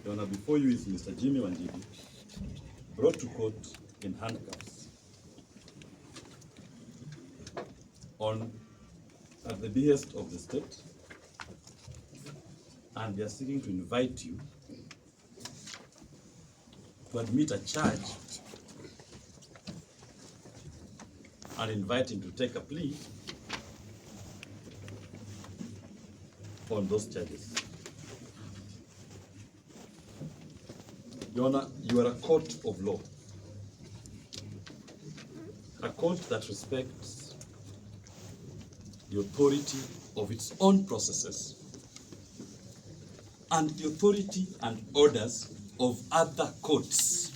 Your Honor, before you is Mr. Jimi Wanjigi, brought to court in handcuffs at the behest of the state, and they are seeking to invite you to admit a charge and invite him to take a plea on those charges. Your Honor, you are a court of law, a court that respects the authority of its own processes and the authority and orders of other courts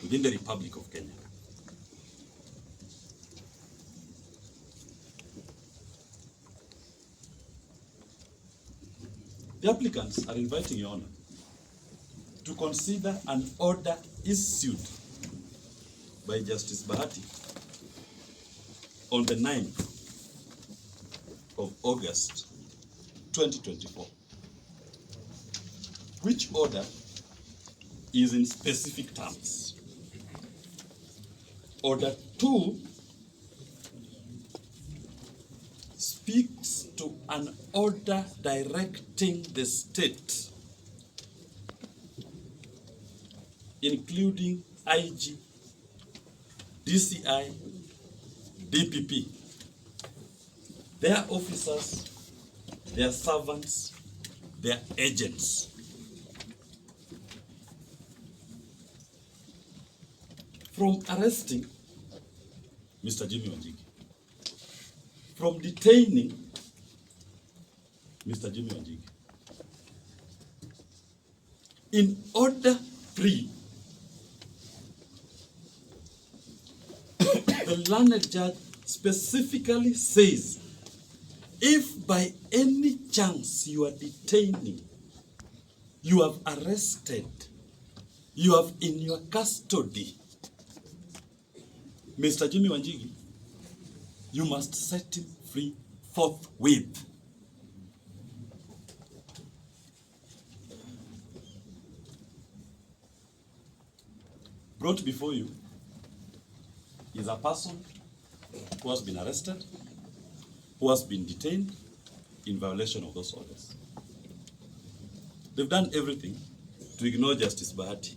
within the Republic of Kenya. The applicants are inviting Your Honor to consider an order issued by Justice Bahati on the 9th of August 2024, which order is in specific terms. Order 2 speaks to an order directing the state, including IG, DCI, DPP, their officers, their servants, their agents, from arresting Mr. Jimi Wanjigi, from detaining Mr. Jimi Wanjigi. In order 3, the learned judge specifically says, if by any chance you are detaining, you have arrested, you have in your custody Mr. Jimi Wanjigi, you must set him free forthwith. Brought before you is a person who has been arrested, who has been detained in violation of those orders. They've done everything to ignore Justice Bahati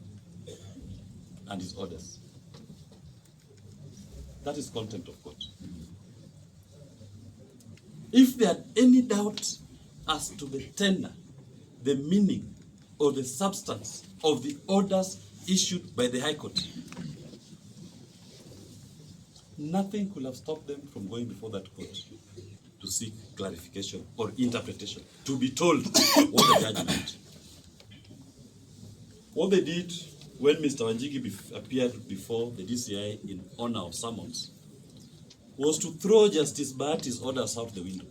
and his orders. That is contempt of court. If there had any doubt as to the tenor, the meaning, or the substance of the orders issued by the High Court, nothing could have stopped them from going before that court to seek clarification or interpretation, to be told what the judge meant. What they did when Mr. Wanjigi appeared before the DCI in honor of summons was to throw Justice Bahati's orders out the window.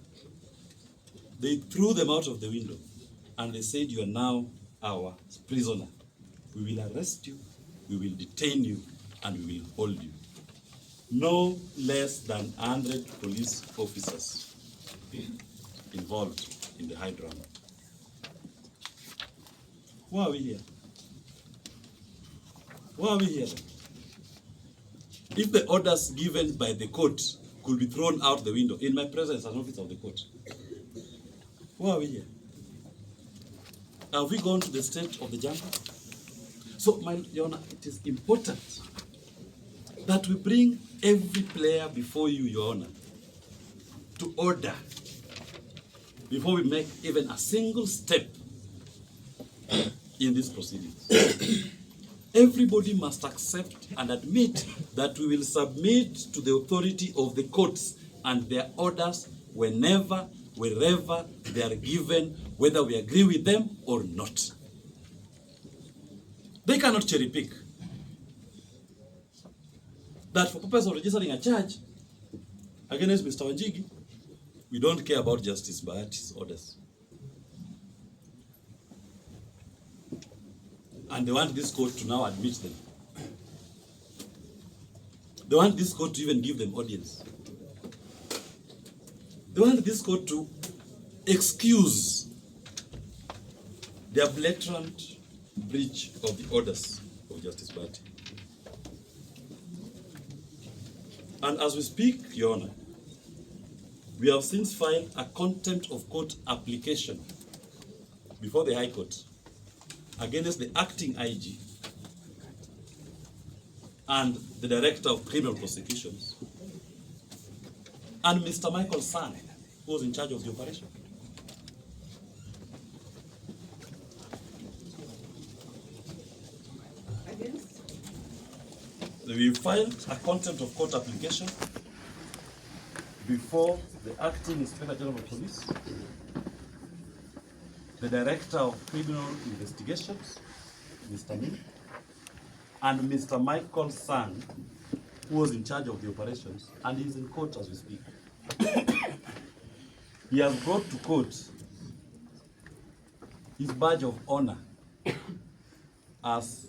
They threw them out of the window and they said, you are now our prisoner. We will arrest you, we will detain you, and we will hold you. No less than 100 police officers involved in the high drama. Why are we here? Why are we here? If the orders given by the court could be thrown out the window in my presence as an officer of the court, why are we here? Have we gone to the state of the jungle? So, Your Honor, it is important that we bring every player before you, Your Honor, to order before we make even a single step in these proceedings. Everybody must accept and admit that we will submit to the authority of the courts and their orders whenever, wherever they are given, whether we agree with them or not. They cannot cherry pick. That for purpose of registering a charge against Mr. Wanjigi, we don't care about Justice Bahati's orders. And they want this court to now admit them. They want this court to even give them audience. They want this court to excuse their blatant breach of the orders of Justice Bati. And as we speak, Your Honor, we have since filed a contempt of court application before the High Court against the acting IG and the Director of Criminal Prosecutions and Mr. Michael Sang, who was in charge of the operation. We filed a contempt of court application before the acting Inspector General of Police, the Director of Criminal Investigations, Mr. Min, and Mr. Michael Sang, who was in charge of the operations, and he is in court as we speak. He has brought to court his badge of honor as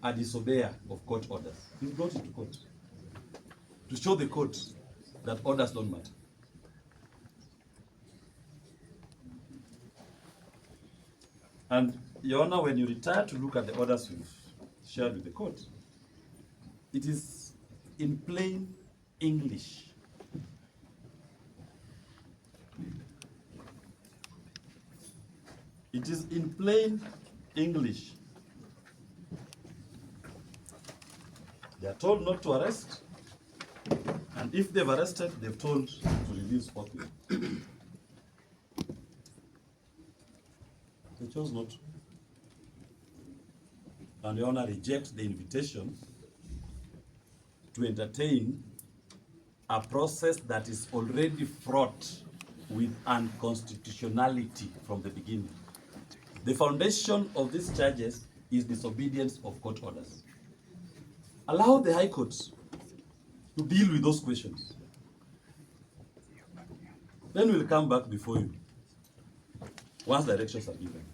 a disobeyer of court orders. He's brought it to court to show the court that orders don't matter. And Your Honor, when you retire to look at the orders we've shared with the court, it is in plain English. It is in plain English. They are told not to arrest, and if they've arrested, they've told to release forthwith. They chose not to. And Your Honor rejects the invitation to entertain a process that is already fraught with unconstitutionality from the beginning. The foundation of these charges is disobedience of court orders. Allow the High Court to deal with those questions. Then we'll come back before you once directions are given.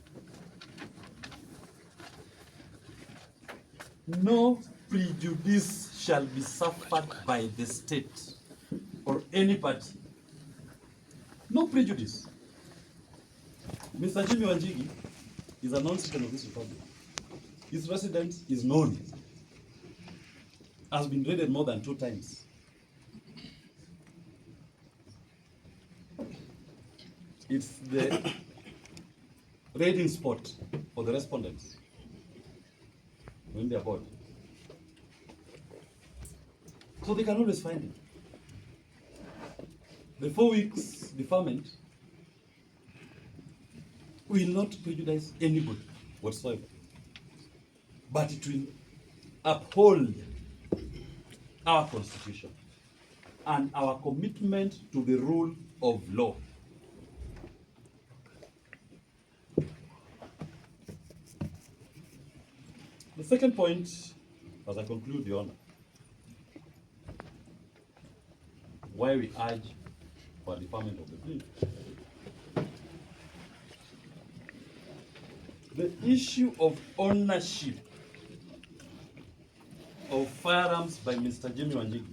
No prejudice shall be suffered by the state or any party. No prejudice. Mr. Jimi Wanjigi is a non-citizen of this republic. His residence is known. Has been raided more than 2 times. It's the raiding spot for the respondents when they are bored. So they can always find him. The 4 weeks deferment will not prejudice anybody whatsoever, but it will uphold our Constitution and our commitment to the rule of law. The second point, as I conclude, Your Honor, why we urge for deferment of the plea. The issue of ownership of firearms by Mr. Jimi Wanjigi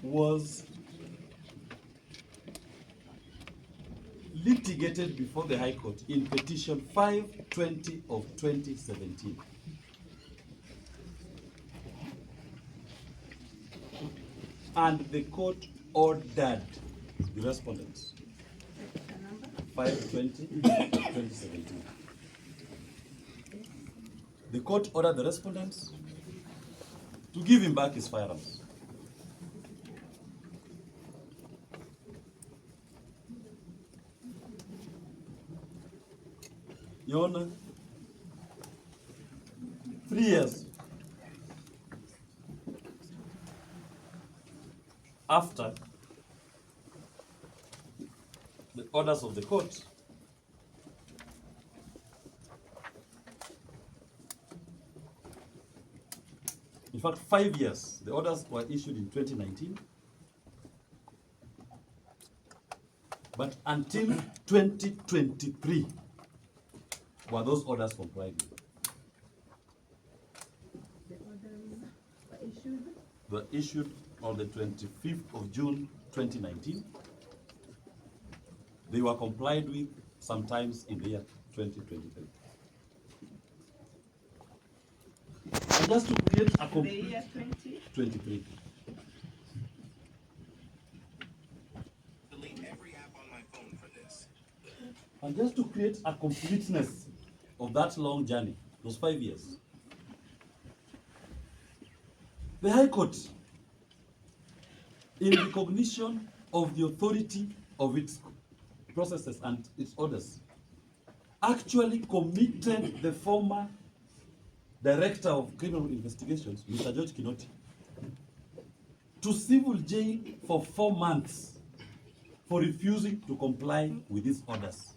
was litigated before the High Court in Petition 520 of 2017. And the court ordered the respondents. 520 2017. The court ordered the respondents to give him back his firearms. Your Honor, 3 years after the orders of the court, in fact 5 years, the orders were issued in 2019, but until 2023 were those orders complied with. The orders were issued? Were issued on the 25th of June 2019. They were complied with sometimes in the year 2023. And just to create a The complete year 20. 23. Delete every app on my phone for this. And just to create a completeness of that long journey, those 5 years, the High Court, in recognition of the authority of its processes and its orders, actually committed the former Director of Criminal Investigations, Mr. George Kinoti, to civil jail for 4 months for refusing to comply with these orders.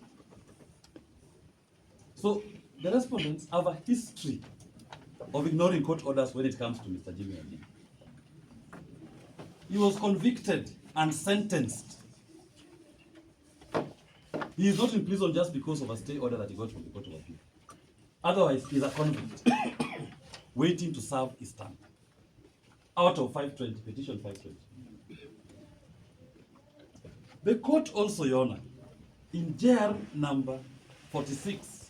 So the respondents have a history of ignoring court orders when it comes to Mr. Jimi Wanjigi. He was convicted and sentenced. He is not in prison just because of a stay order that he got from the Court of Appeal. Otherwise, he's a convict waiting to serve his term. Out of 520, petition 520. The court also, Your Honor, in JR number 46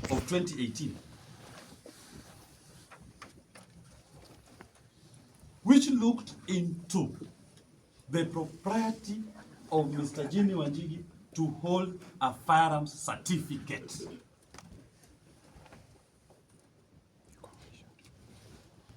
of 2018, which looked into the propriety of Mr. Jimi Wanjigi to hold a firearms certificate